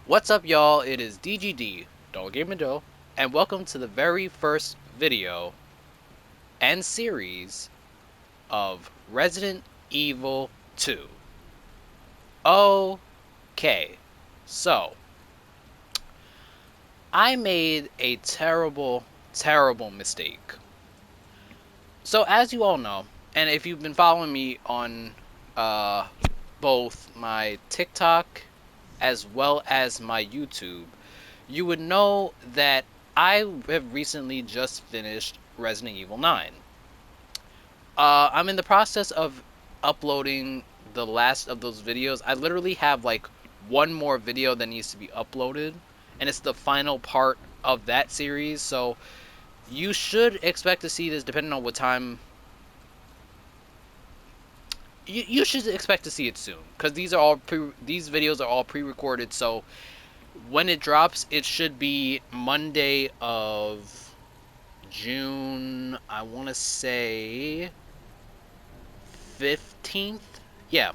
What's up, y'all? It is DGD, Dog Game and Joe, and welcome to the very first video and series of Resident Evil 2. Okay, so I made a terrible mistake. So, as you all know, and if you've been following me on uh, both my TikTok as well as my YouTube, you would know that I have recently just finished Resident Evil 9. I'm in the process of uploading the last of those videos. I literally have like one more video that needs to be uploaded, and it's the final part of that series. So you should expect to see this depending on what time. You should expect to see it soon because these videos are all pre-recorded. So when it drops, it should be Monday of June, I want to say 15th. Yeah,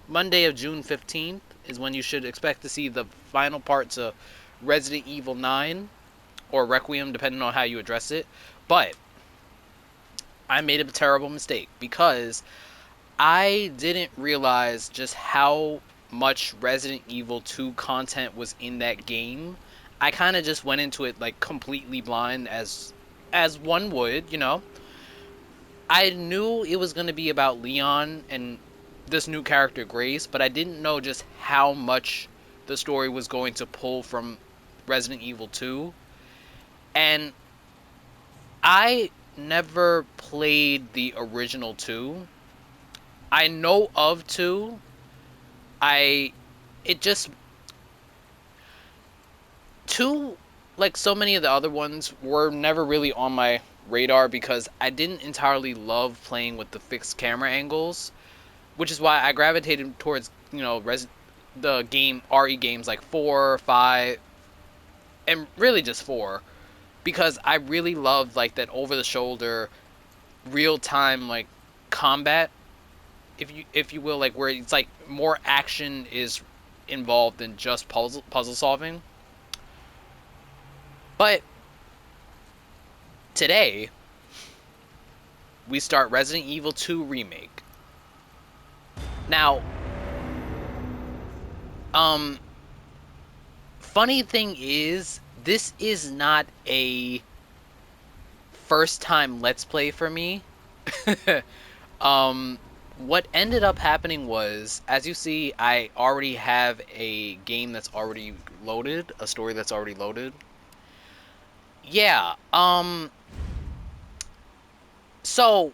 Monday of June 15th is when you should expect to see the final parts of Resident Evil 9 or Requiem, depending on how you address it. But I made a terrible mistake because I didn't realize just how much Resident Evil 2 content was in that game. I kind of just went into it like completely blind as one would, you know. I knew it was going to be about Leon and this new character Grace, but I didn't know just how much the story was going to pull from Resident Evil 2. And I never played the original 2. I know of 2. I it just 2, like so many of the other ones, were never really on my radar because I didn't entirely love playing with the fixed camera angles, which is why I gravitated towards the game RE games like 4, 5, and really just 4 because I really loved like that over the shoulder real time like combat, if you will, like where it's like more action is involved than just puzzle solving. But today we start Resident Evil 2 Remake. Now, um funny thing is this is not a first time let's play for me. um what ended up happening was, as you see, I already have a game that's already loaded, a story that's already loaded. Yeah. So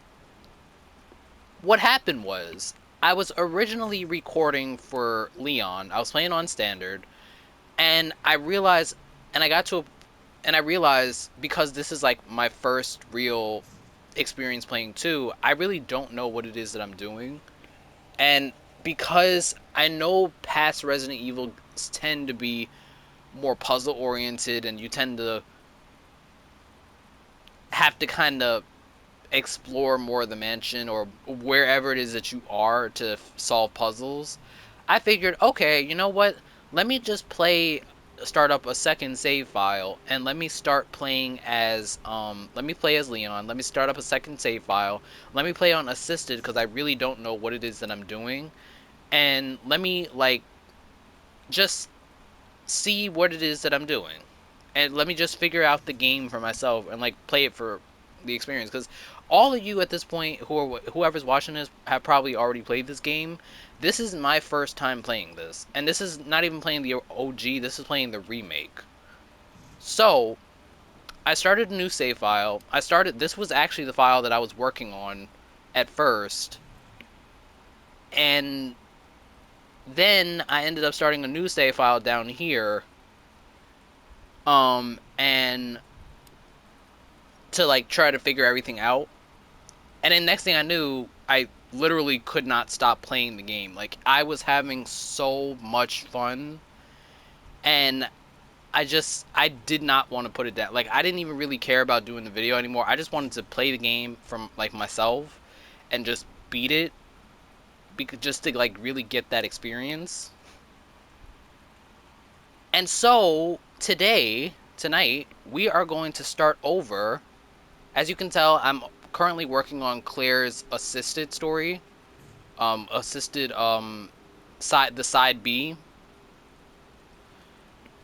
what happened was I was originally recording for Leon. I was playing on standard, and I realized, and I got to a, and I realized because this is like my first real experience playing 2, I really don't know what it is that I'm doing. And because I know past Resident Evil tend to be more puzzle oriented and you tend to have to kind of explore more of the mansion or wherever it is that you are to solve puzzles, I figured, okay, you know what? Let me just start up a second save file and let me start playing as let me play as Leon. Let me start up a second save file. Let me play on assisted because I really don't know what it is that I'm doing. And let me like just see what it is that I'm doing. And let me just figure out the game for myself and like play it for the experience, because all of you at this point whoever's watching this have probably already played this game. This is my first time playing this, and this is not even playing the OG, this is playing the remake. So I started a new save file. This was actually the file that I was working on at first, and then I ended up starting a new save file down here, and to like try to figure everything out. And then next thing I knew, I literally could not stop playing the game. Like I was having so much fun, and I did not want to put it down. Like I didn't even really care about doing the video anymore. I just wanted to play the game from like myself and just beat it, because just to like really get that experience. And so tonight, we are going to start over. As you can tell, I'm currently working on Claire's assisted story, assisted the side B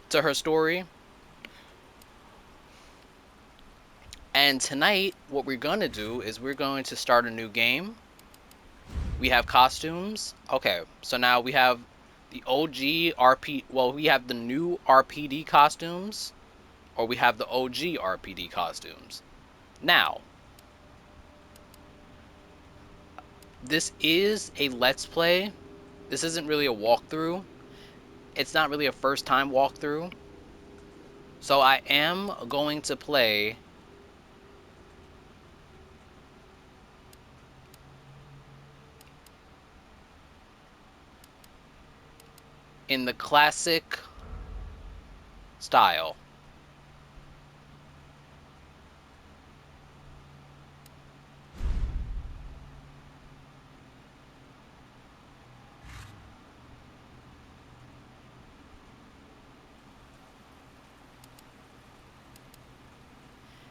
to her story. And tonight, what we're gonna do is we're going to start a new game. We have costumes. Okay, so now we have the OG RP. Well, we have the new RPD costumes, or we have the OG RPD costumes. Now, this is a Let's Play. This isn't really a walkthrough. It's not really a first time walkthrough. So I am going to play in the classic style.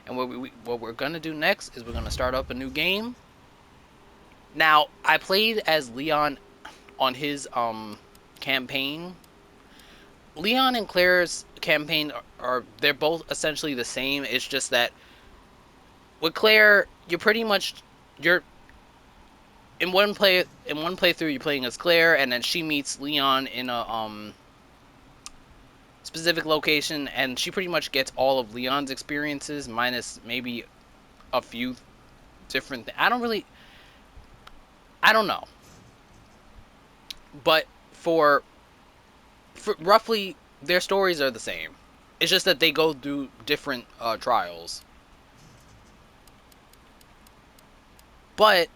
And what we're gonna do next is we're gonna start up a new game. Now, I played as Leon on his campaign. Leon and Claire's campaign are they're both essentially the same. It's just that with Claire, you're pretty much you're in one playthrough you're playing as Claire, and then she meets Leon in a specific location, and she pretty much gets all of Leon's experiences minus maybe a few different I don't know. But for roughly their stories are the same. It's just that they go through different trials. But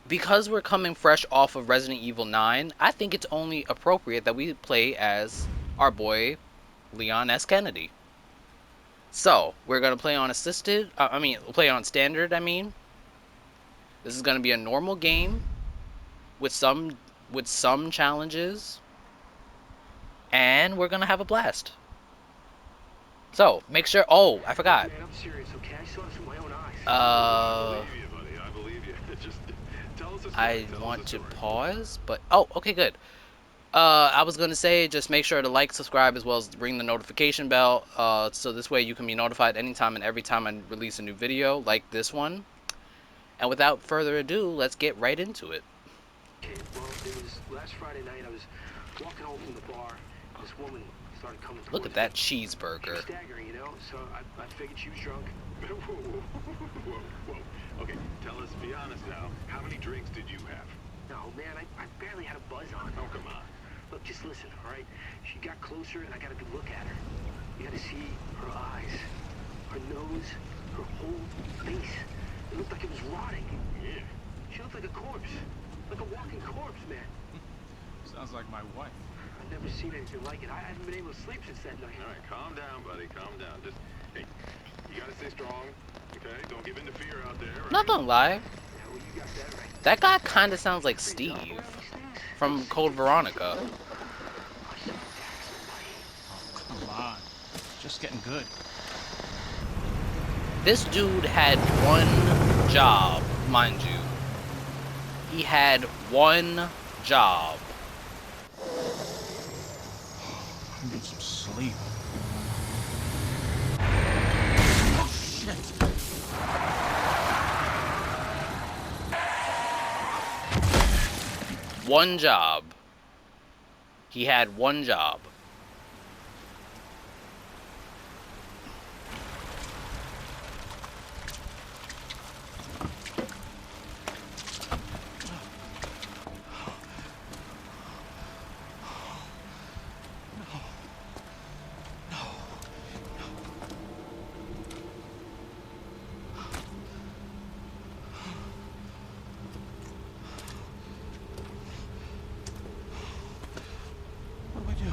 because we're coming fresh off of Resident Evil 9, I think it's only appropriate that we play as our boy Leon S. Kennedy. So, we're going to play on play on standard, I mean. This is going to be a normal game with some challenges, and we're going to have a blast. So, make sure I forgot. Man, I'm serious, okay? I saw this with my own eyes. Uh I believe you, buddy. I believe you. Just tell us a story. I Tell us want a to story. pause, but okay, good. I was gonna say just make sure to like, subscribe, as well as ring the notification bell. So this way you can be notified anytime and every time I release a new video like this one. And without further ado, let's get right into it. Okay, well, it was last Friday night. I was walking home from the bar. This woman started coming Look towards at that me. She was cheeseburger. staggering, you know, so I figured she was drunk. Whoa, whoa, whoa, whoa. Okay, tell us, be honest now. How many drinks did you have? No, man, I barely had a buzz on. Oh, come on. Look, just listen, all right? She got closer, and I got a good look at her. You got to see her eyes, her nose, her whole face. It looked like it was rotting. Yeah. She looked like a corpse. Like a walking corpse, man. Sounds like my wife. I've never seen anything like it. I haven't been able to sleep since that night. All right, calm down, buddy. Calm down. Just, hey, you gotta stay strong, okay? Don't give in to fear out there, right? Not gonna lie, Yeah, well, you got that right. that guy kind of sounds like Steve from Code Veronica. Oh, come on. Just getting good. This dude had one job, mind you. He had one job. I need some sleep. Oh, shit. One job. He had one job. What do I do?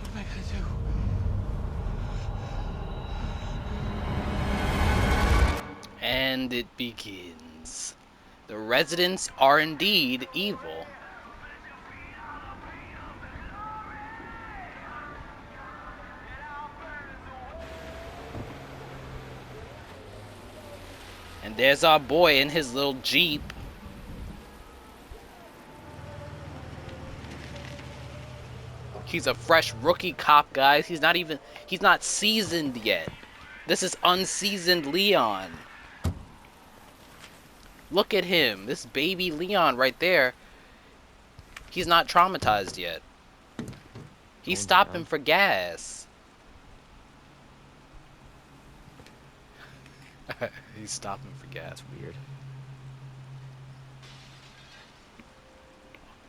What am I gonna do? And it begins. The residents are indeed evil. there's our boy in his little Jeep. He's a fresh rookie cop, guys. He's not seasoned yet. This is unseasoned Leon. Look at him. This baby Leon right there. He's not traumatized yet. He's stopping for gas. He's stopping for gas. Weird.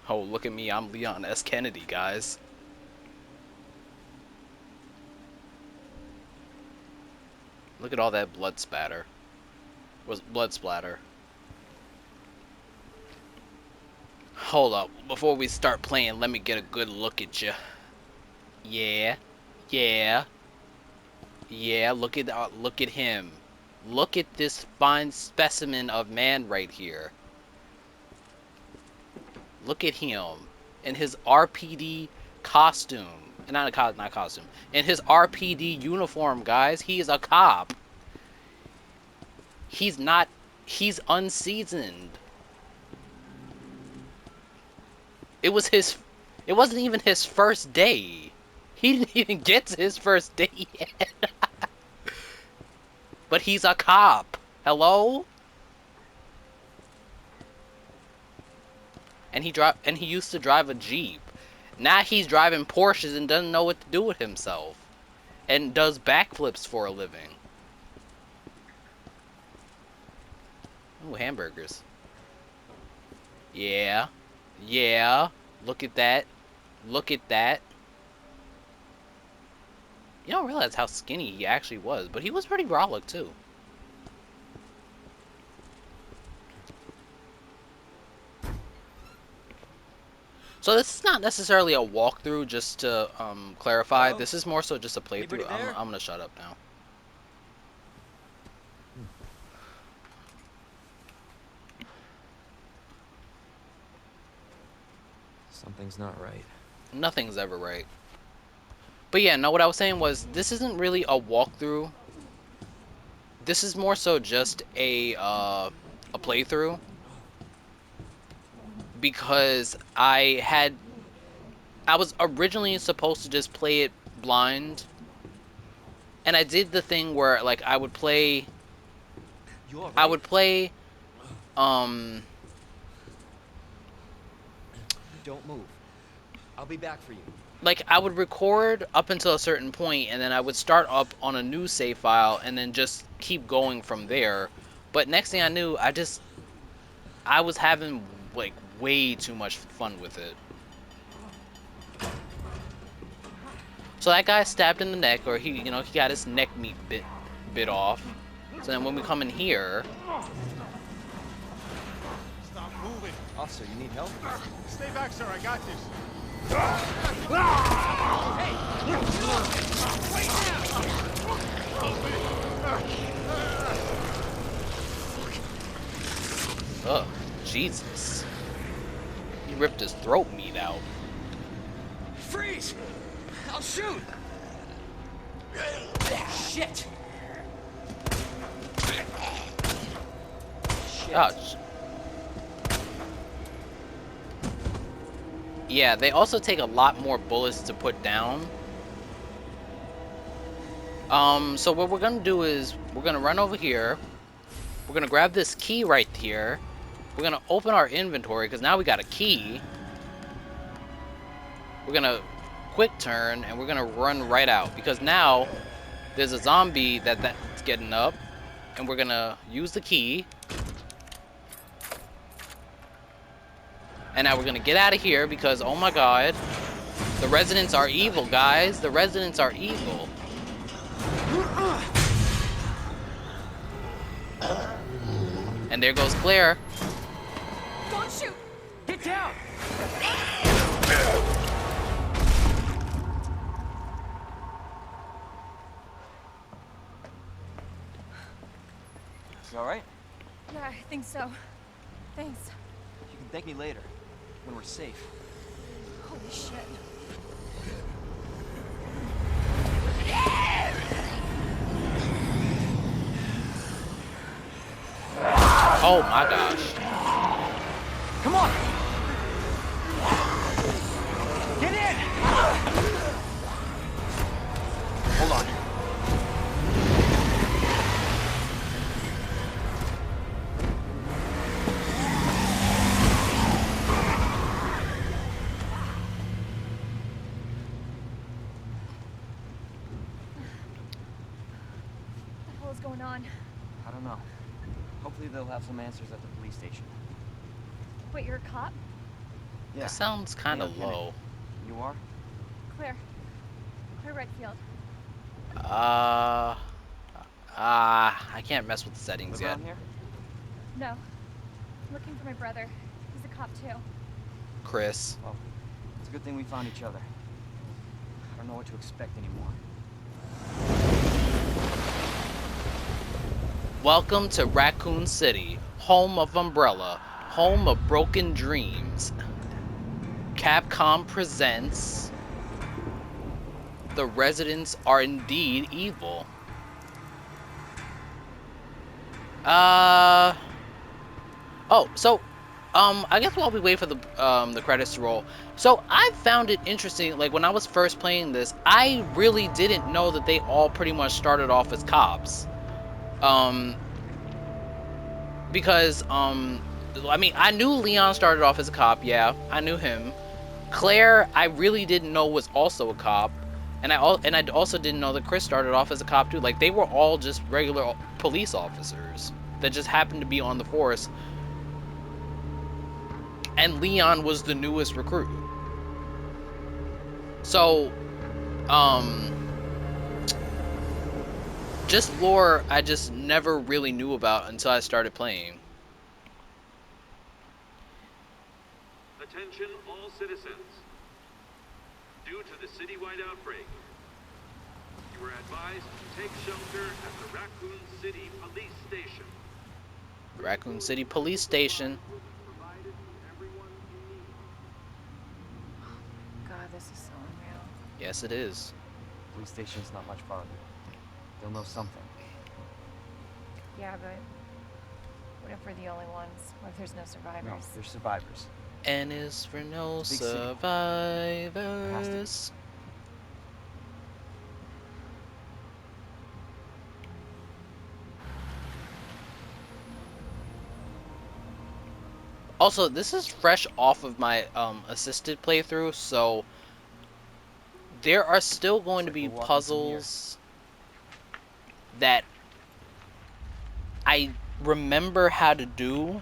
Oh, look at me. I'm Leon S. Kennedy, guys. Look at all that blood spatter. Blood splatter. Hold up. Before we start playing, let me get a good look at you. Yeah. Yeah. Yeah, look at him. Look at this fine specimen of man right here. Look at him in his RPD costume. Not costume. In his RPD uniform, guys. He is a cop. He's unseasoned. It wasn't even his first day. He didn't even get to his first day yet. But he's a cop. Hello? And he used to drive a Jeep. Now he's driving Porsches and doesn't know what to do with himself. And does backflips for a living. Ooh, hamburgers. Yeah. Yeah. Look at that. Look at that. You don't realize how skinny he actually was, but he was pretty brolic too. So this is not necessarily a walkthrough, just to clarify. Hello? This is more so just a playthrough. I'm gonna shut up now. Something's not right. Nothing's ever right. But yeah, no, what I was saying was, this isn't really a walkthrough. This is more so just a playthrough. Because I was originally supposed to just play it blind. And I did the thing where, like, I would play... Don't move. I'll be back for you. Like, I would record up until a certain point, and then I would start up on a new save file, and then just keep going from there. But next thing I knew, I was having, like, way too much fun with it. So that guy stabbed in the neck, or he got his neck meat bit off. So then when we come in here... Stop moving. Officer, you need help? Stay back, sir. I got this. Ugh, Jesus. He ripped his throat meat out. Freeze! I'll shoot! Shit! Gosh. Yeah, they also take a lot more bullets to put down. So what we're gonna do is we're gonna run over here. We're gonna grab this key right here. We're gonna open our inventory because now we got a key. We're gonna quick turn and we're gonna run right out because now there's a zombie that's getting up, and we're gonna use the key. And now we're gonna get out of here because, oh my god, the residents are evil, guys. The residents are evil. And there goes Claire. Don't shoot! Get down! You alright? Yeah, I think so. Thanks. You can thank me later, when we're safe. Holy shit. Oh my gosh. Come on! Get in! Hold on. What the hell is going on? I don't know. Hopefully they'll have some answers at the police station. Wait, you're a cop? Yeah. That sounds kind of Leon Kennedy. low. You are? Claire. Claire Redfield. Uh, I can't mess with the settings Live yet. around here? No. I'm looking for my brother. He's a cop too. Chris. Well, it's a good thing we found each other. I don't know what to expect anymore. Welcome to Raccoon City, home of Umbrella, home of broken dreams. Capcom presents The Residents Are Indeed Evil. I guess while we wait for the credits to roll, so I found it interesting, like when I was first playing this, I really didn't know that they all pretty much started off as cops. Because, I mean, I knew Leon started off as a cop, yeah, I knew him. Claire, I really didn't know was also a cop, and I also didn't know that Chris started off as a cop too. Like, they were all just regular police officers that just happened to be on the force, and Leon was the newest recruit. So, just lore I just never really knew about until I started playing. Attention all citizens. Due to the citywide outbreak, you are advised to take shelter at the Raccoon City Police Station. Raccoon City Police Station. Will be provided to everyone in need. God, this is so unreal. Yes, it is. Police station's not much farther. They'll know something. Yeah, but what if we're the only ones? What if there's no survivors? No, they're survivors. N is for no Big city. Has to survivors. Also, this is fresh off of my assisted playthrough, so there are still going to be We're walking puzzles that I remember how to do,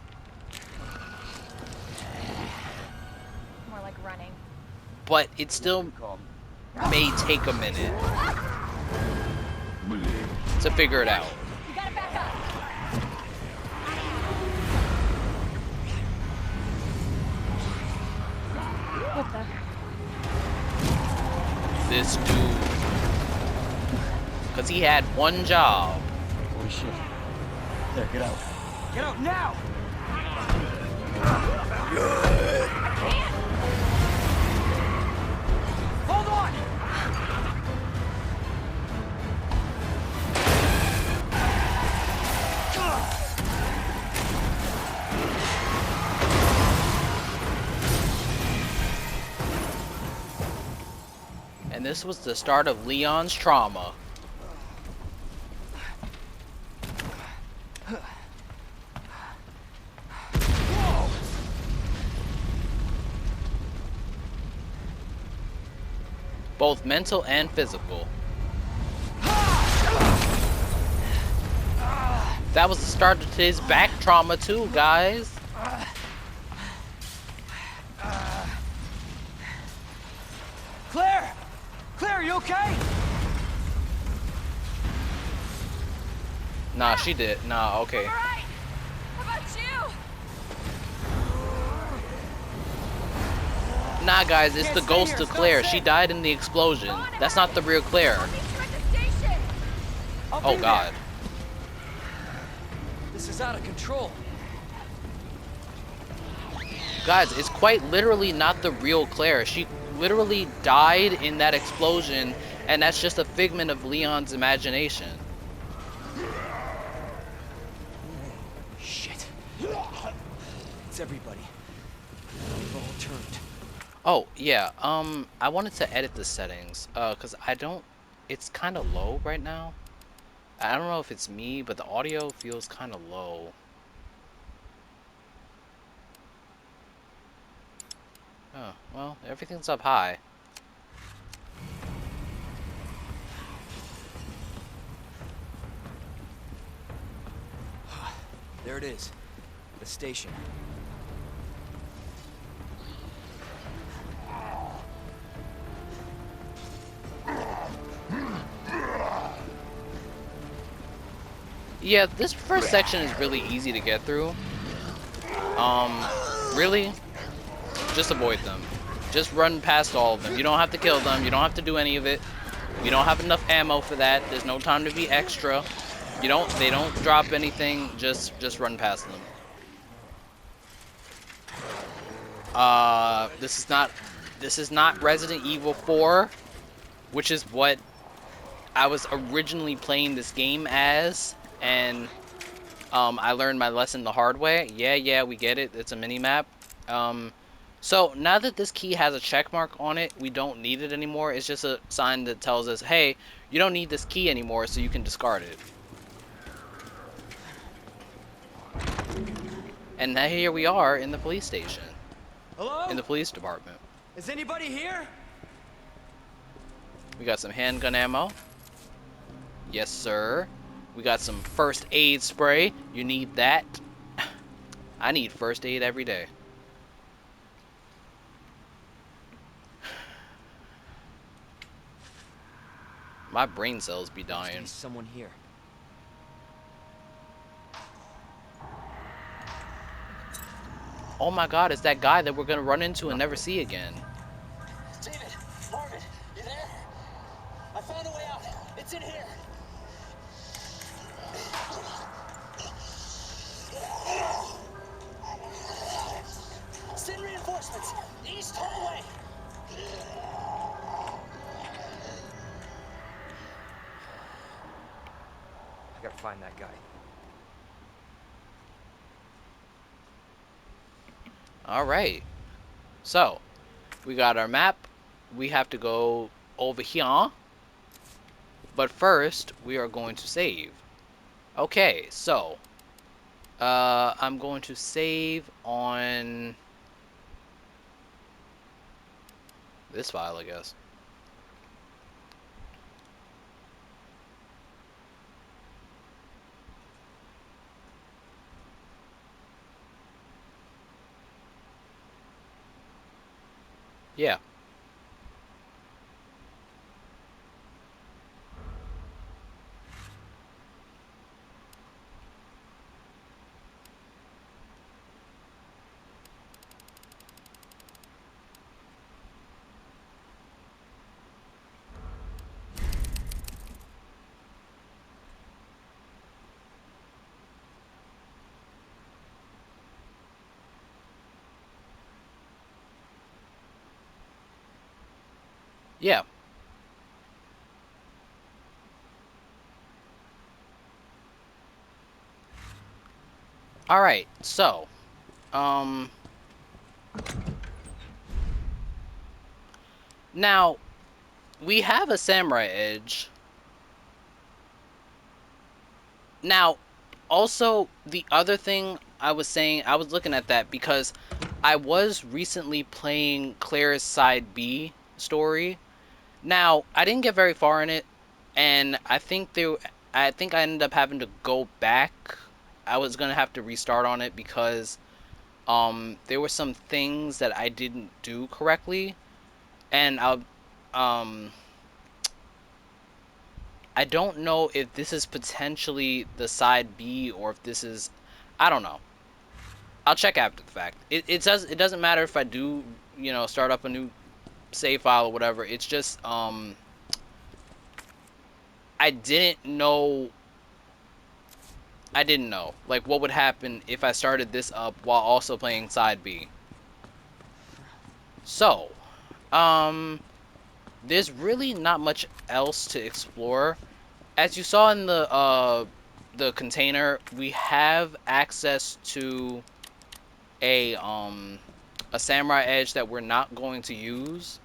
More like running. but it still Good call. may take a minute to figure it out. You gotta back up. What the? This dude, because he had one job. Holy shit. There, get out. Get out now! Hold on! And this was the start of Leon's trauma. Both mental and physical. That was the start of his back trauma too, guys. Claire! Claire, you okay? Nah, she did. Nah, okay. All right. How about you? Nah, guys, it's the Can't stay ghost here, of it's not Claire. safe. She died in the explosion. That's not the real Claire. I'll meet you at the station. I'll Oh be God. there. This is out of control. Guys, it's quite literally not the real Claire. She literally died in that explosion, and that's just a figment of Leon's imagination. Shit. It's everybody. They've all turned. Oh, yeah, I wanted to edit the settings, cause I don't, it's kind of low right now. I don't know if it's me, but the audio feels kind of low. Oh, well, everything's up high. There it is. The station. Yeah, this first section is really easy to get through. Really, just avoid them. Just run past all of them. You don't have to kill them. You don't have to do any of it. We don't have enough ammo for that. There's no time to be extra. They don't drop anything. Just run past them. This is not Resident Evil 4, which is what I was originally playing this game as, and I learned my lesson the hard way. Yeah, we get it. It's a mini-map. So now that this key has a check mark on it, we don't need it anymore. It's just a sign that tells us, hey, you don't need this key anymore, so you can discard it. And now here we are in the police station. Hello? In the police department. Is anybody here? We got some handgun ammo. Yes, sir. We got some first aid spray. You need that. I need first aid every day. My brain cells be There's dying. someone here. Oh my god, it's that guy that we're gonna run into and never see again. David, Marvin, you there? I found a way out. It's in here. Send reinforcements. East hallway. I gotta find that guy. Alright. So, we got our map. We have to go over here. But first, we are going to save. Okay, so I'm going to save on this file, I guess. Yeah. Yeah. Alright, so now we have a samurai edge. Now, also the other thing I was saying, I was looking at that because I was recently playing Claire's Side B story. Now, I didn't get very far in it, and I think I ended up having to go back. I was gonna have to restart on it because there were some things that I didn't do correctly, and I don't know if this is potentially the side B or if this is, I don't know. I'll check after the fact. It doesn't matter if I do, start up a new save file or whatever. It's just I didn't know like what would happen if I started this up while also playing side B. So, there's really not much else to explore. As you saw in the container, we have access to a samurai edge that we're not going to use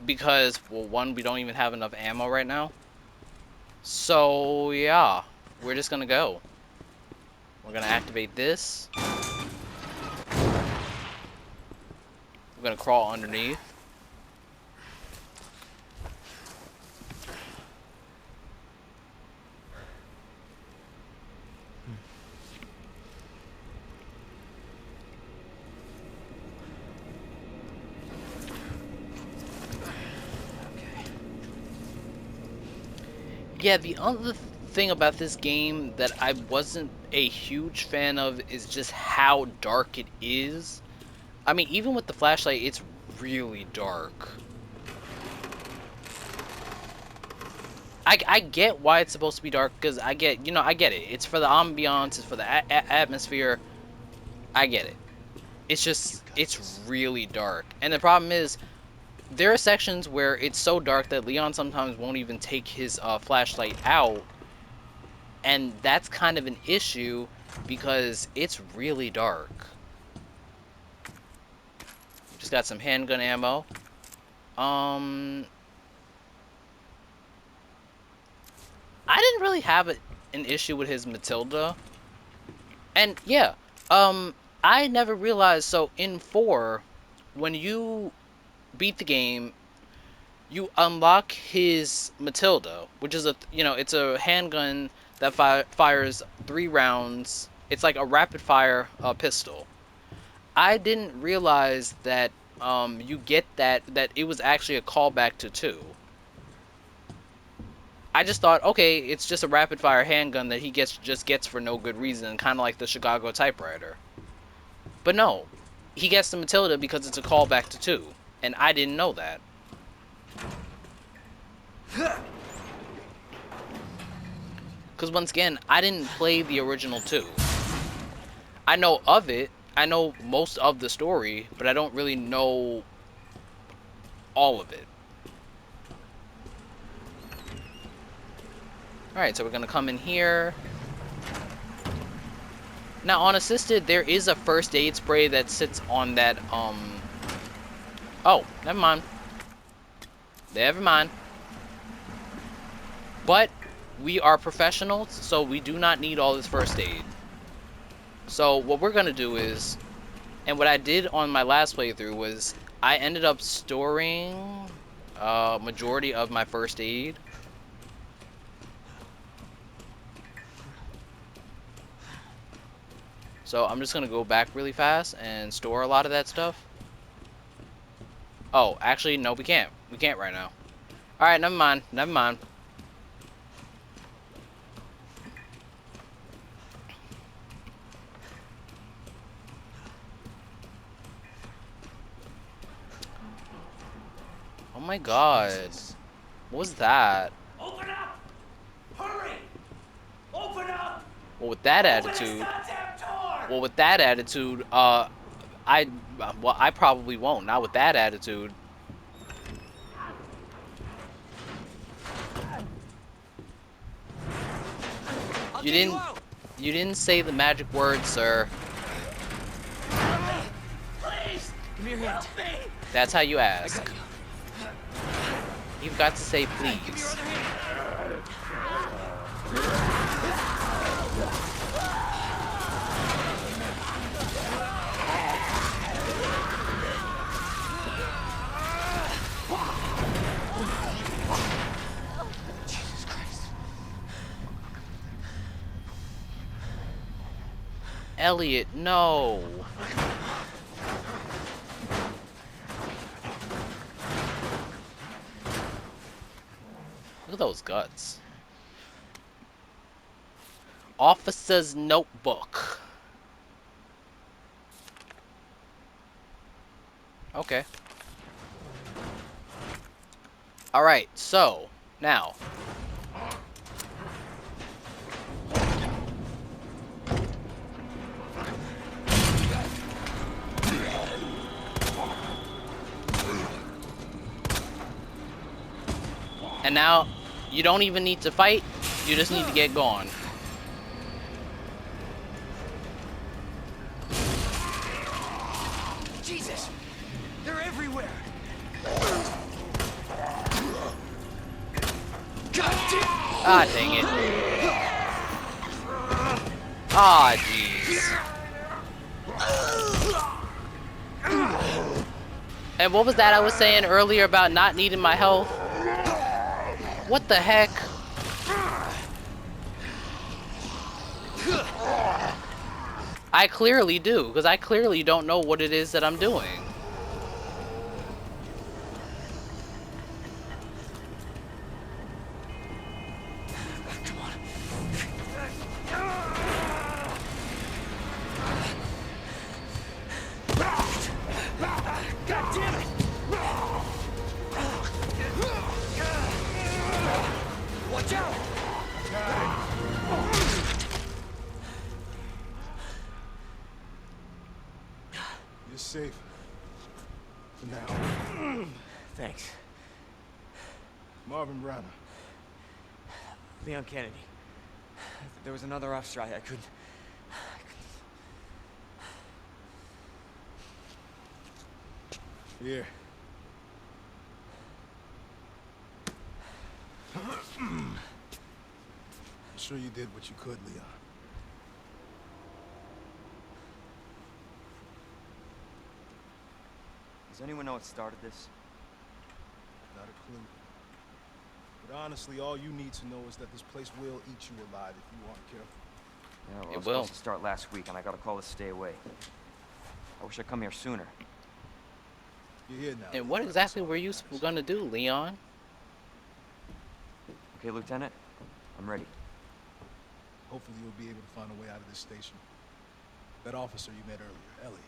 because, well, one, we don't even have enough ammo right now. So yeah, we're just gonna go. We're gonna activate this. We're gonna crawl underneath. Yeah, the other thing about this game that I wasn't a huge fan of is just how dark it is. I mean, even with the flashlight, it's really dark. I get why it's supposed to be dark, because I get, I get it. It's for the ambiance, it's for the atmosphere. I get it. It's just, it's really dark. And the problem is, there are sections where it's so dark that Leon sometimes won't even take his flashlight out. And that's kind of an issue because it's really dark. Just got some handgun ammo. I didn't really have an issue with his Matilda. And yeah, I never realized, so in 4, when you beat the game, you unlock his Matilda, which is it's a handgun that fires 3 rounds. It's like a rapid fire pistol. I didn't realize that you get that it was actually a callback to 2. I just thought, okay, it's just a rapid fire handgun that he just gets for no good reason, kind of like the Chicago typewriter. But no, he gets the Matilda because it's a callback to 2, and I didn't know that. Because once again, I didn't play the original 2. I know of it, I know most of the story, but I don't really know all of it. Alright, so we're gonna come in here. Now, on assisted, there is a first aid spray that sits on that, Oh, never mind. Never mind. But we are professionals, so we do not need all this first aid. So what we're gonna do is, and what I did on my last playthrough was, I ended up storing majority of my first aid. So I'm just gonna go back really fast and store a lot of that stuff. Oh, actually, no, we can't. We can't right now. Alright, never mind. Never mind. Oh my god. What was that? Open up! Hurry! Open up! Well, with that Open this attitude, goddamn door! well, with that attitude, I probably won't. Not with that attitude. You didn't, you didn't say the magic word, sir. Please! Give me your hand. Help me! That's how you ask. You've got to say Give me your please. other hand. Jesus Christ. Elliot, no. Look at those guts. Officer's notebook. Okay. Alright, so, now. And now, you don't even need to fight, you just need to get going. Ah, dang it. Ah, jeez. And what was that I was saying earlier about not needing my health? What the heck? I clearly do, because I clearly don't know what it is that I'm doing. God damn it! Watch out! You're safe. For now. Thanks. Marvin Browner. Leon Kennedy. There was another off strike. I couldn't... Here. I'm sure you did what you could, Leon. Does anyone know what started this? Not a clue. But honestly, all you need to know is that this place will eat you alive if you aren't careful. Yeah, well, It I was will. supposed to start last week, and I got a call to stay away. I wish I'd come here sooner. You're here now. And what Leon. exactly That's all were that you matters. gonna do, Leon? Okay, Lieutenant? I'm ready. Hopefully you'll be able to find a way out of this station. That officer you met earlier, Elliot.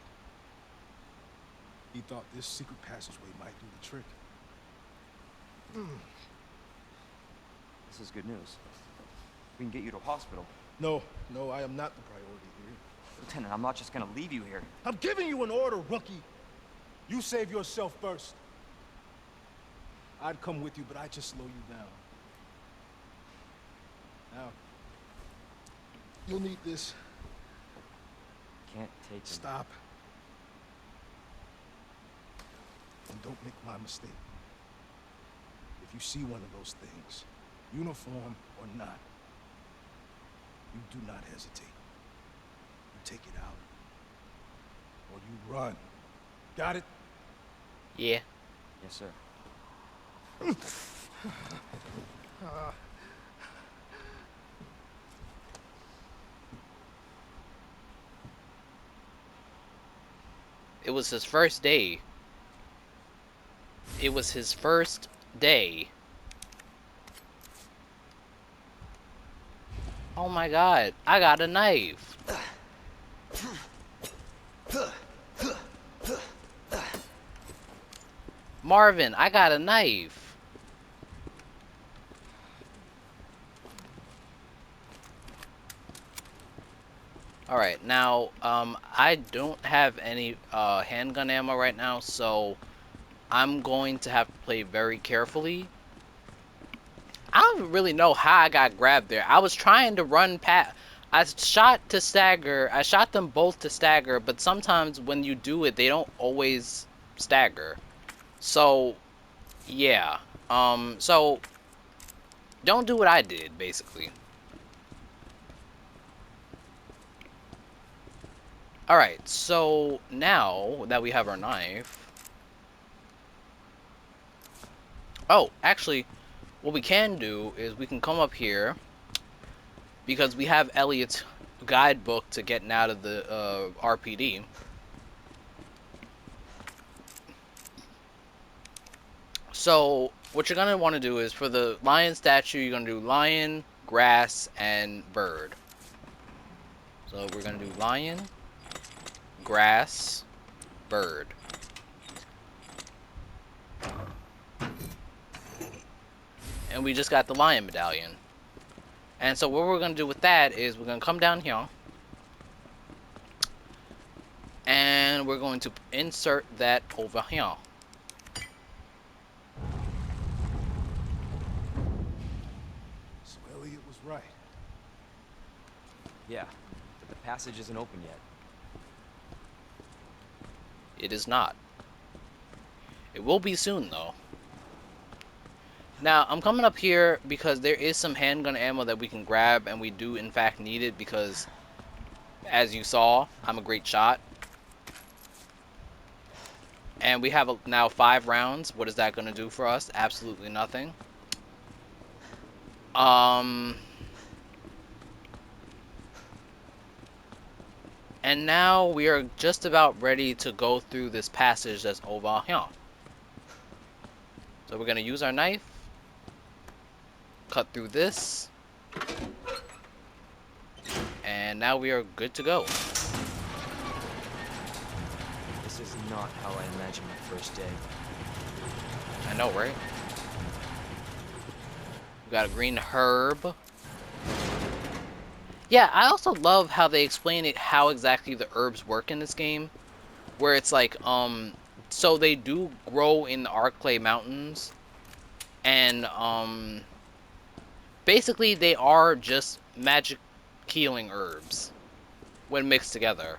He thought this secret passageway might do the trick. This is good news. We can get you to a hospital. No, I am not the priority here. Lieutenant, I'm not just gonna leave you here. I'm giving you an order, rookie. You save yourself first. I'd come with you, but I'd just slow you down. Now, you'll need this. Can't take them. Stop. And don't make my mistake. If you see one of those things, uniform or not, you do not hesitate. You take it out. Or you run. Got it? Yeah. Yes, sir. It was his first day. It was his first day. Oh my god, I got a knife. Marvin, I got a knife. Alright, now, I don't have any handgun ammo right now, so I'm going to have to play very carefully. I don't really know how I got grabbed there. I was trying to run past. I shot to stagger. I shot them both to stagger, but sometimes when you do it, they don't always stagger. So, yeah. So don't do what I did, basically. Alright, so now that we have our knife... Oh, actually, what we can do is we can come up here, because we have Elliot's guidebook to getting out of the RPD. So, what you're going to want to do is, for the lion statue, you're going to do lion, grass, and bird. So, we're going to do lion, grass, bird. And we just got the lion medallion. And so what we're going to do with that is we're going to come down here. And we're going to insert that over here. So Elliot was right. Yeah, but the passage isn't open yet. It is not. It will be soon, though. Now, I'm coming up here because there is some handgun ammo that we can grab, and we do, in fact, need it because, as you saw, I'm a great shot. And we have now 5 rounds. What is that going to do for us? Absolutely nothing. Um, and now we are just about ready to go through this passage that's over here. So we're going to use our knife, cut through this, and now we are good to go. This is not how I imagined my first day. I know, right? We got a green herb. Yeah, I also love how they explain it, how exactly the herbs work in this game. Where it's like, so they do grow in the Arclay Mountains. And, basically they are just magic healing herbs when mixed together.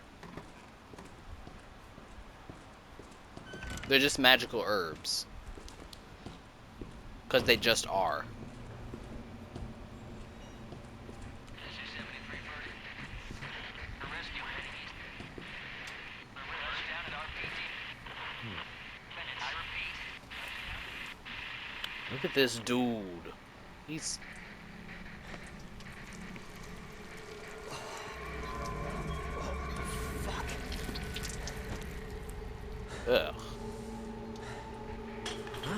They're just magical herbs. Because they just are. Look at this dude. He's... Fuck. Ugh. Huh?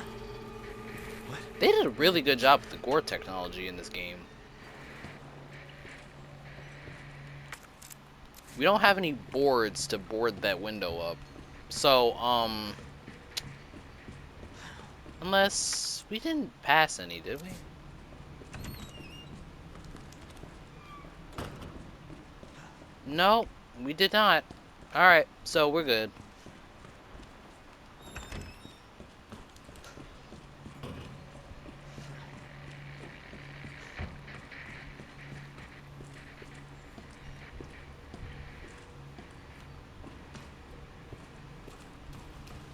What? They did a really good job with the gore technology in this game. We don't have any boards to board that window up. So, unless we didn't pass any, did we? No, we did not. Alright, so we're good.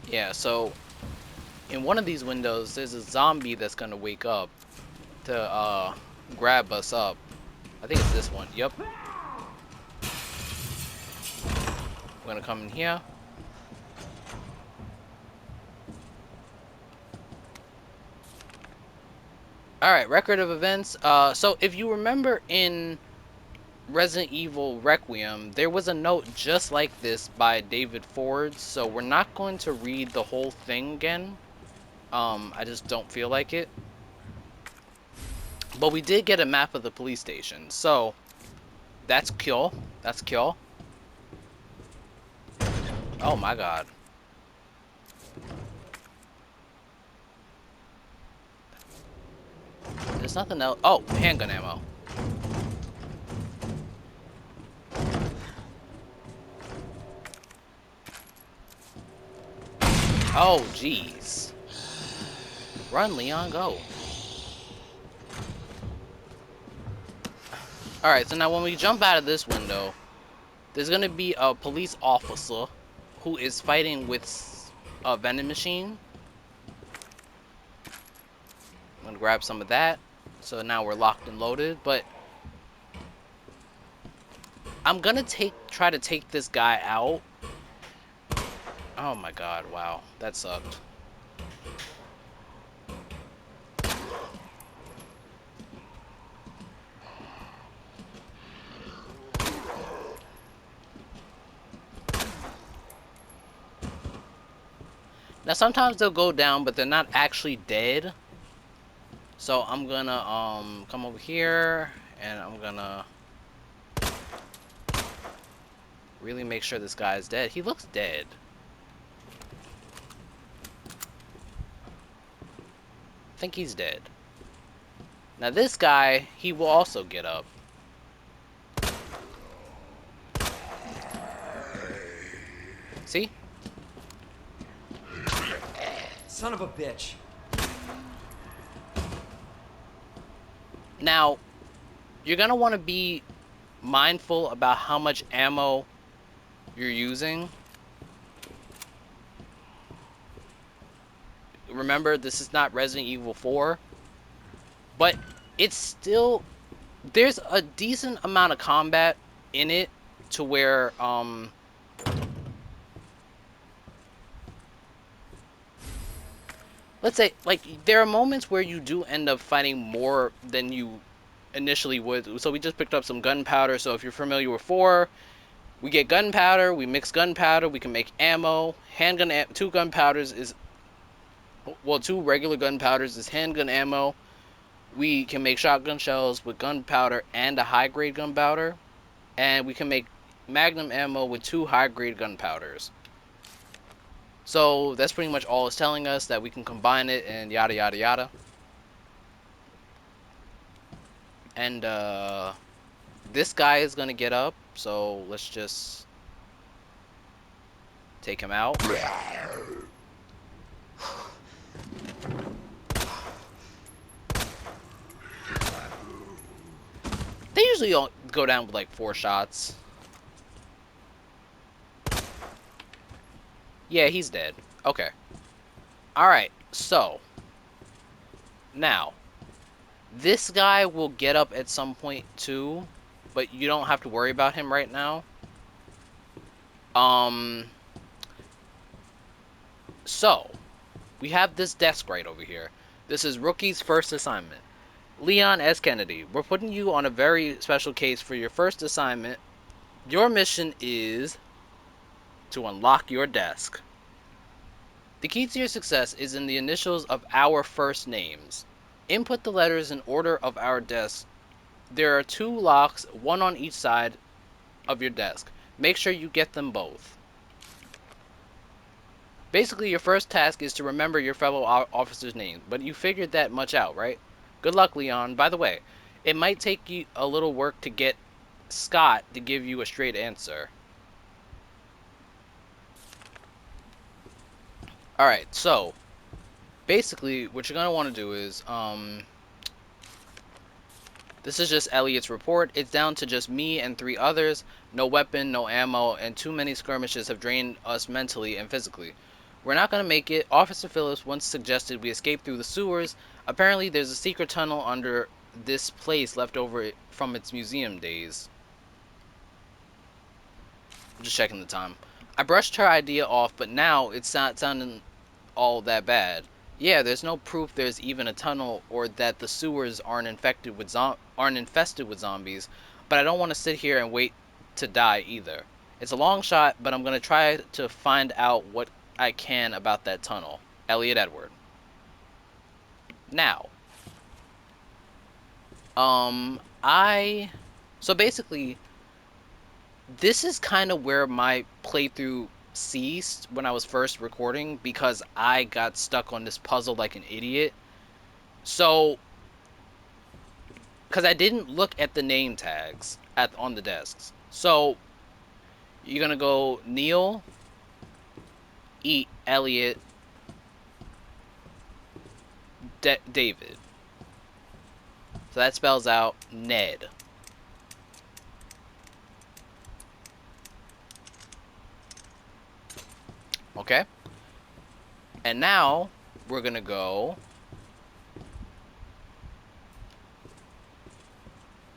Yeah, so in one of these windows, there's a zombie that's gonna wake up to grab us up. I think it's this one. Yep. We're gonna come in here. Alright, record of events. So if you remember in Resident Evil Requiem, there was a note just like this by David Ford, so we're not going to read the whole thing again. I just don't feel like it. But we did get a map of the police station, so that's cool. That's cool. Oh my god. There's nothing else. Oh, handgun ammo. Oh, jeez. Run, Leon, go. Alright, so now when we jump out of this window, there's gonna be a police officer who is fighting with a vending machine. I'm gonna grab some of that. So now we're locked and loaded, but I'm gonna try to take this guy out. Oh my god, wow. That sucked. Now sometimes they'll go down, but they're not actually dead. So I'm gonna come over here and I'm gonna really make sure this guy is dead. He looks dead. I think he's dead. Now this guy, he will also get up. See? Son of a bitch. Now, you're gonna want to be mindful about how much ammo you're using. Remember, this is not Resident Evil 4, but it's still, there's a decent amount of combat in it to where let's say, like, there are moments where you do end up fighting more than you initially would. So we just picked up some gunpowder. So if you're familiar with 4, we get gunpowder, we mix gunpowder, we can make ammo. Handgun, 2 gunpowders is, well, 2 regular gunpowders is handgun ammo. We can make shotgun shells with gunpowder and a high grade gunpowder. And we can make magnum ammo with 2 high grade gunpowders. So that's pretty much all it's telling us, that we can combine it and yada yada yada. And this guy is gonna get up, so let's just take him out. They usually don't go down with like 4 shots. Yeah, he's dead. Okay. Alright, so now this guy will get up at some point too, but you don't have to worry about him right now. So we have this desk right over here. This is Rookie's first assignment. Leon S. Kennedy, we're putting you on a very special case for your first assignment. Your mission is to unlock your desk. The key to your success is in the initials of our first names. Input the letters in order of our desk. There are 2 locks, 1 on each side of your desk. Make sure you get them both. Basically, your first task is to remember your fellow officers' names, but you figured that much out, right? Good luck, Leon. By the way, it might take you a little work to get Scott to give you a straight answer. Alright, so basically what you're going to want to do is this is just Elliot's report. It's down to just me and 3 others. No weapon, no ammo, and too many skirmishes have drained us mentally and physically. We're not going to make it. Officer Phillips once suggested we escape through the sewers. Apparently there's a secret tunnel under this place left over from its museum days. I'm just checking the time. I brushed her idea off, but now it's not sounding all that bad. Yeah, there's no proof there's even a tunnel or that the sewers aren't infested with zombies, but I don't want to sit here and wait to die either. It's a long shot, but I'm going to try to find out what I can about that tunnel. Elliot Edward. Now, so basically, this is kind of where my playthrough ceased when I was first recording, because I got stuck on this puzzle like an idiot. So, because I didn't look at the name tags on the desks. So, you're going to go Neil, Elliot, David. So that spells out Ned. Okay? And now, we're going to go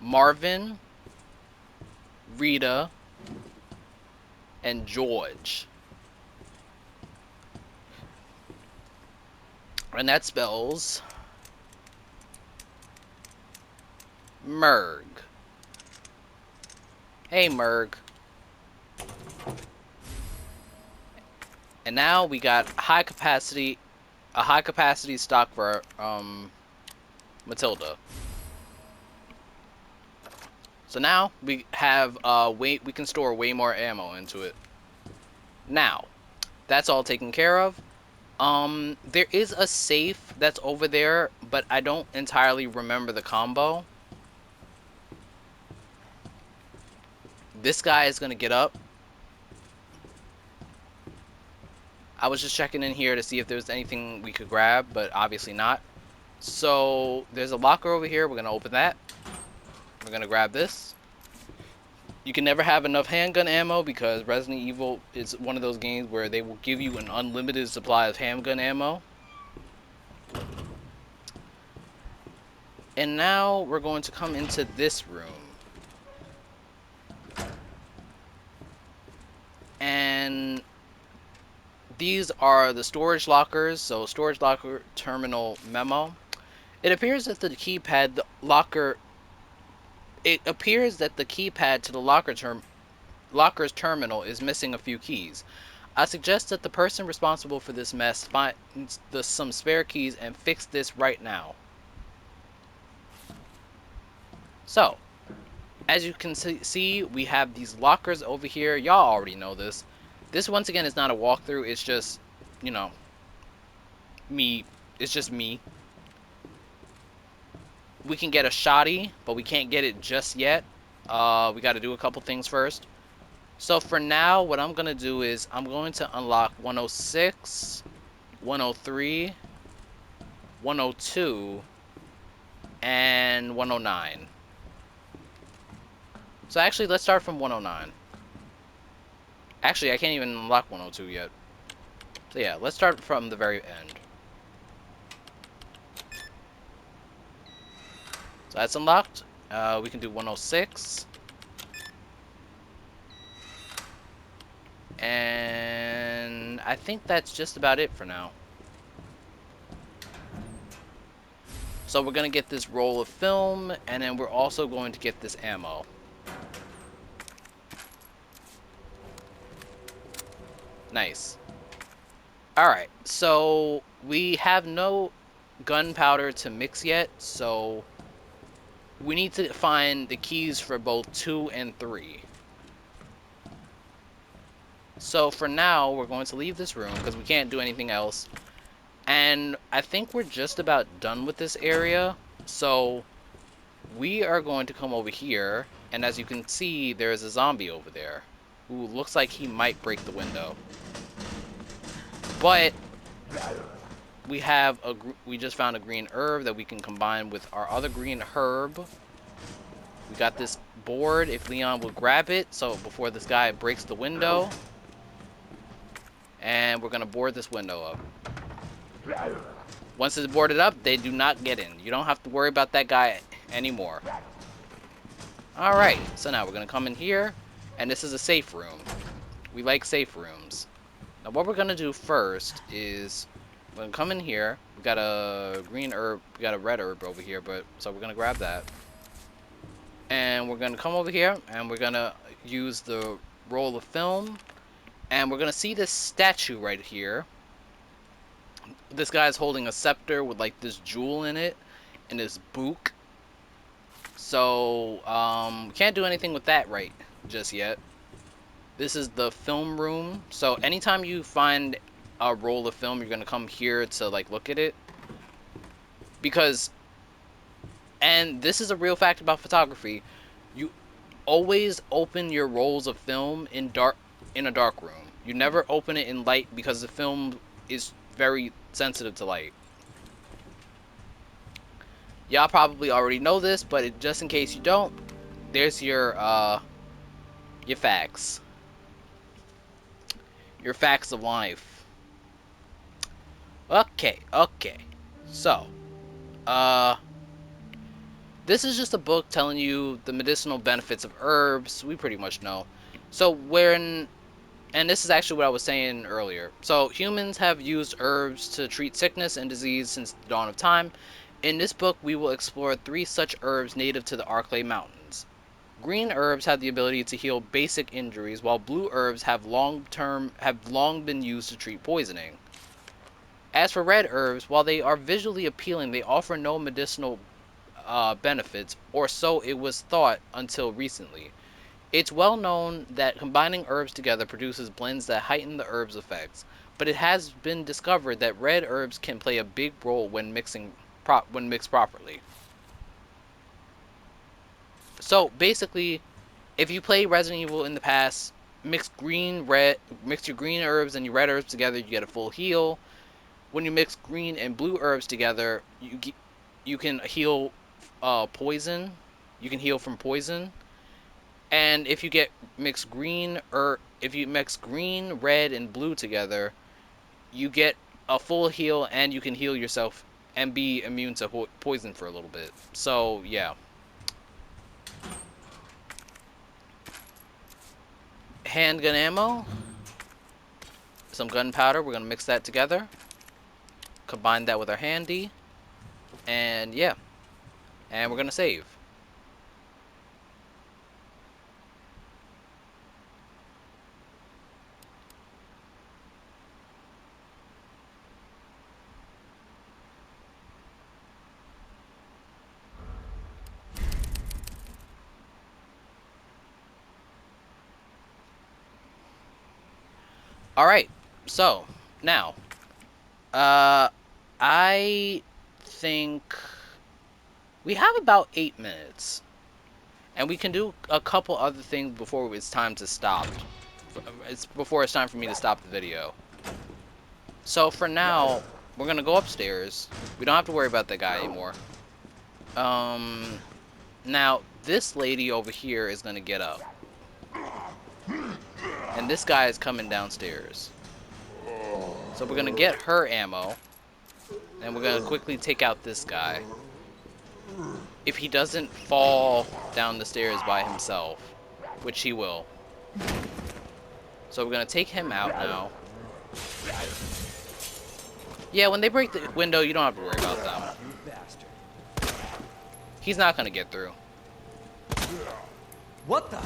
Marvin, Rita, and George. And that spells Merg. Hey, Merg. And now we got a high capacity stock for Matilda. So now we have we can store way more ammo into it. Now, that's all taken care of. There is a safe that's over there, but I don't entirely remember the combo. This guy is gonna get up. I was just checking in here to see if there was anything we could grab, but obviously not. So there's a locker over here. We're gonna open that. We're gonna grab this. You can never have enough handgun ammo, because Resident Evil is one of those games where they will give you an unlimited supply of handgun ammo. And now we're going to come into this room. And these are the storage lockers. So storage locker terminal memo. It appears that the keypad to the locker's terminal is missing a few keys. I suggest that the person responsible for this mess finds some spare keys and fix this right now. So, as you can see, we have these lockers over here. Y'all already know this. This, once again, is not a walkthrough. It's just, you know, me. It's just me. We can get a shoddy, but we can't get it just yet. We got to do a couple things first. So for now, what I'm going to do is I'm going to unlock 106, 103, 102, and 109. So actually, let's start from 109. Actually, I can't even unlock 102 yet. So yeah, let's start from the very end. So that's unlocked. We can do 106. And I think that's just about it for now. So we're going to get this roll of film, and then we're also going to get this ammo. Nice. Alright, so we have no gunpowder to mix yet, so we need to find the keys for both 2 and 3. So for now, we're going to leave this room because we can't do anything else. And I think we're just about done with this area. So we are going to come over here. And as you can see, there's a zombie over there who looks like he might break the window. But we just found a green herb that we can combine with our other green herb. We got this board if Leon will grab it. So before this guy breaks the window. And we're going to board this window up. Once it's boarded up, they do not get in. You don't have to worry about that guy anymore. Alright, so now we're going to come in here. And this is a safe room. We like safe rooms. Now what we're going to do first is we're going to come in here. We got a green herb. We got a red herb over here. So we're going to grab that. And we're going to come over here. And we're going to use the roll of film. And we're going to see this statue right here. This guy's holding a scepter with like this jewel in it. And this book. So, we can't do anything with that right just yet. This is the film room. So anytime you find a roll of film, you're going to come here to like look at it. Because, and this is a real fact about photography, you always open your rolls of film in a dark room. You never open it in light because the film is very sensitive to light. Y'all probably already know this, but just in case you don't, there's your facts. Your facts of life. Okay. So, this is just a book telling you the medicinal benefits of herbs. We pretty much know. So and this is actually what I was saying earlier. So humans have used herbs to treat sickness and disease since the dawn of time. In this book, we will explore 3 such herbs native to the Arklay Mountains. Green herbs have the ability to heal basic injuries, while blue herbs have long been used to treat poisoning. As for red herbs, while they are visually appealing, they offer no medicinal benefits, or so it was thought until recently. It's well known that combining herbs together produces blends that heighten the herb's effects, but it has been discovered that red herbs can play a big role when mixed properly. So basically, if you play Resident Evil in the past, mix your green herbs and your red herbs together, you get a full heal. When you mix green and blue herbs together, you can heal poison. You can heal from poison. And if you mix green, red, and blue together, you get a full heal and you can heal yourself and be immune to poison for a little bit. So yeah, handgun ammo, some gunpowder. We're gonna mix that together, combine that with our handy, and yeah, and we're gonna save. All right, so now, uh, I think we have about 8 minutes, and we can do a couple other things before it's time to stop. It's time for me to stop the video. So for now, we're gonna go upstairs. We don't have to worry about that guy anymore. Um, Now this lady over here is gonna get up, and this guy is coming downstairs. So we're gonna get her ammo, and we're gonna quickly take out this guy. If he doesn't fall down the stairs by himself, which he will. So we're gonna take him out now. Yeah, when they break the window, you don't have to worry about them. You bastard. He's not gonna get through. What the?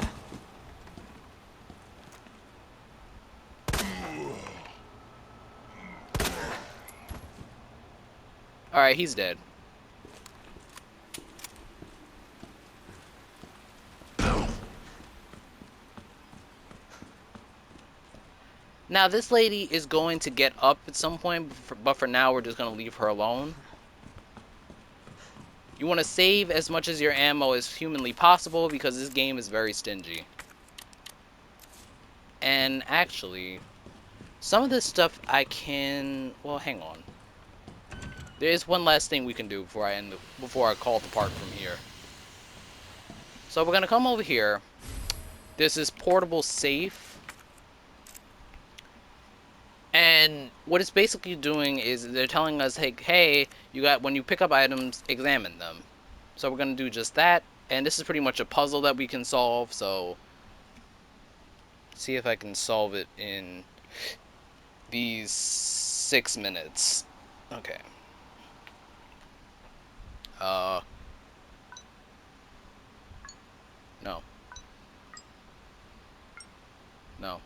Alright, he's dead. Now, this lady is going to get up at some point, but for now, we're just going to leave her alone. You want to save as much as your ammo as humanly possible, because this game is very stingy. And actually, some of this stuff I can... Well, hang on. There is one last thing we can do before I call the park from here. So we're going to come over here. There's this portable safe. And what it's basically doing is they're telling us, hey, when you pick up items, examine them. So we're going to do just that. And this is pretty much a puzzle that we can solve. So see if I can solve it in these 6 minutes. Okay. No. No.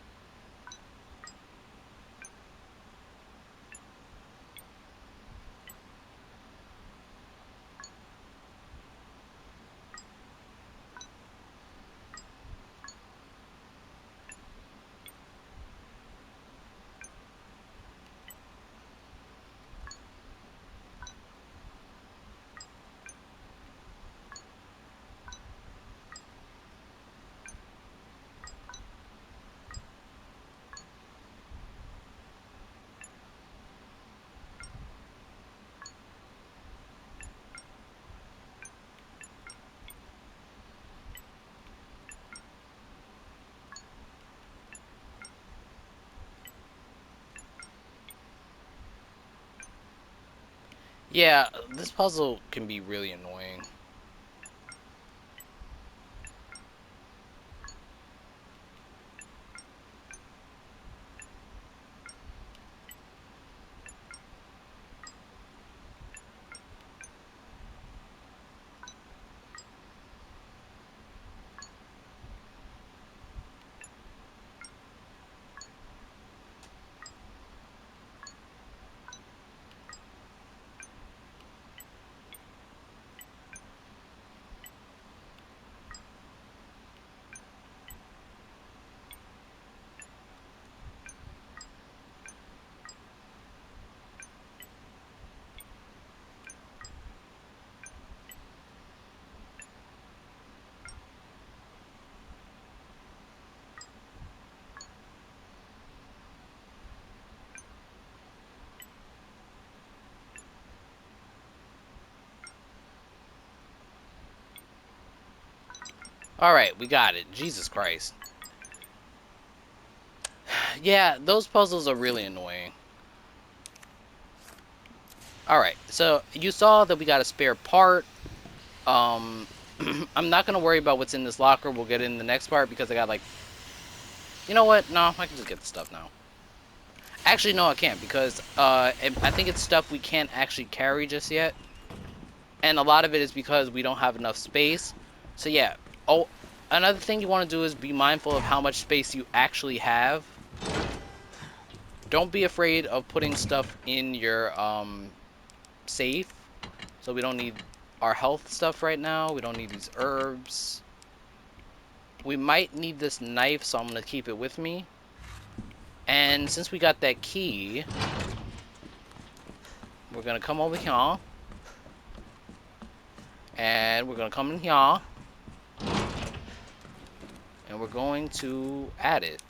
Yeah, this puzzle can be really annoying. Alright, we got it. Jesus Christ. Yeah, those puzzles are really annoying. Alright, so you saw that we got a spare part. Um, I'm not going to worry about what's in this locker. We'll get it in the next part because I got like... You know what? No, I can just get the stuff now. Actually, no, I can't because I think it's stuff we can't actually carry just yet. And a lot of it is because we don't have enough space. So yeah. Oh, another thing you want to do is be mindful of how much space you actually have. Don't be afraid of putting stuff in your safe. So we don't need our health stuff right now. We don't need these herbs. We might need this knife, so I'm going to keep it with me. And since we got that key, we're going to come over here. And we're going to come in here. And we're going to add it.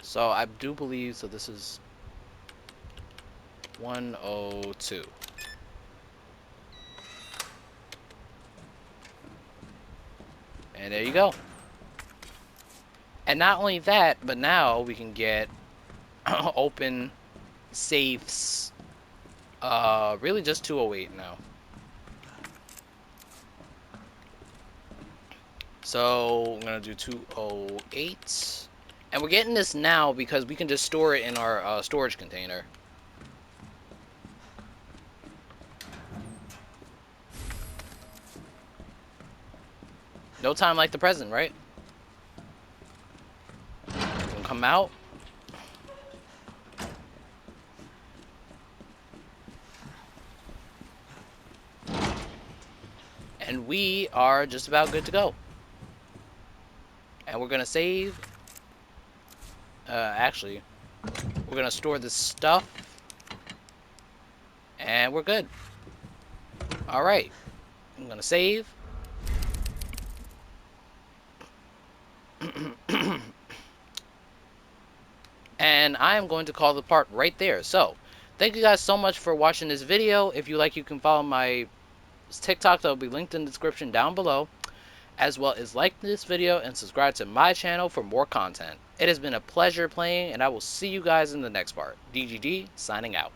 So I do believe, so this is 102. And there you go. And not only that, but now we can get open safes. Really just 208 now. So I'm gonna do 208. And we're getting this now because we can just store it in our storage container. No time like the present, right? We'll come out. And we are just about good to go. And we're gonna save. Actually, we're gonna store this stuff. And we're good. Alright. I'm gonna save. And I am going to call the part right there. So, thank you guys so much for watching this video. If you like, you can follow my TikTok that will be linked in the description down below. As well as like this video and subscribe to my channel for more content. It has been a pleasure playing, and I will see you guys in the next part. DGD, signing out.